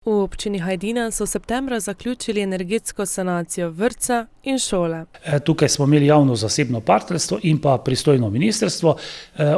V občini Hajdina so septembra zaključili energetsko sanacijo vrtca in šole. Tukaj smo imeli javno-zasebno partnerstvo in pa pristojno ministrstvo.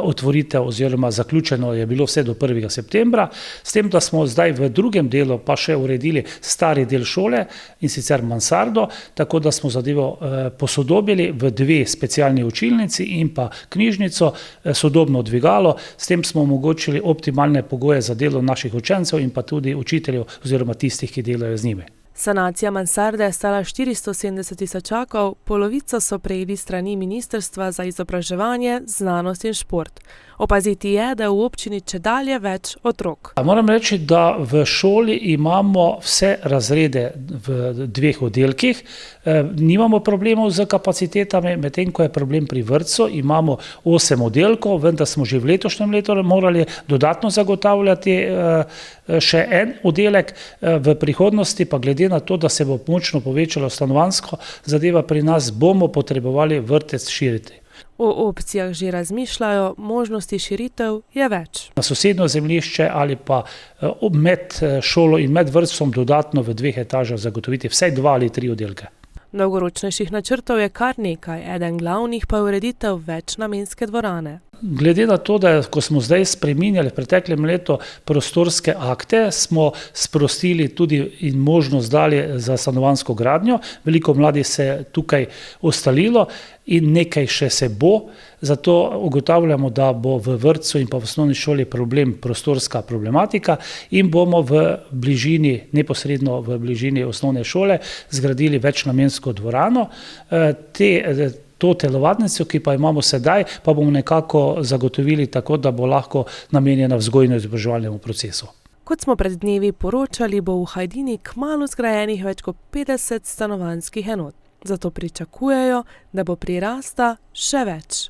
Otvoritev oziroma zaključeno je bilo vse do 1. septembra, s tem, da smo zdaj v drugem delu pa še uredili stari del šole, in sicer mansardo, tako da smo zadevo posodobili v 2 specialni učilnici in pa knjižnico, sodobno dvigalo. S tem smo omogočili optimalne pogoje za delo naših učencev in pa tudi učiteljev oziroma tistih, ki delajo z njimi. Sanacija mansarde je stala 470 tisočakov, polovico so prejeli strani Ministrstva za izobraževanje, znanost in šport. Opaziti je, da je v občini čedalje več otrok. Moram reči, da v šoli imamo vse razrede v 2 oddelkih, nimamo problemov z kapacitetami, medtem ko je problem pri vrtcu, imamo 8 oddelkov, vendar smo že v letošnjem letu morali dodatno zagotavljati še en oddelek, v prihodnosti pa glede na to, da se bo močno povečalo stanovanjsko zadeva pri nas, bomo potrebovali vrtec širiti. O opcijah že razmišljajo, možnosti širitev je več. Na sosednjo zemljišče ali pa med šolo in med vrtcem dodatno v 2 etažah zagotoviti vsaj 2 ali 3 oddelke. Dolgoročnejših načrtov je kar nekaj, eden glavnih pa je ureditev večnamenske dvorane. Glede na to, da ko smo zdaj spreminjali v preteklem letu prostorske akte, smo sprostili tudi in možnost dali za stanovanjsko gradnjo. Veliko mladih se je tukaj ustalilo in nekaj še se bo, zato ugotavljamo, da bo v vrtcu in pa v osnovni šoli problem prostorska problematika in bomo v bližini, neposredno v bližini osnovne šole zgradili večnamensko dvorano. To telovadnico, ki pa imamo sedaj, pa bomo nekako zagotovili tako, da bo lahko namenjena vzgojno-izobraževalnemu procesu. Kot smo pred dnevi poročali, bo v Hajdini kmalu zgrajenih več kot 50 stanovanjskih enot. Zato pričakujejo, da bo prirasta še več.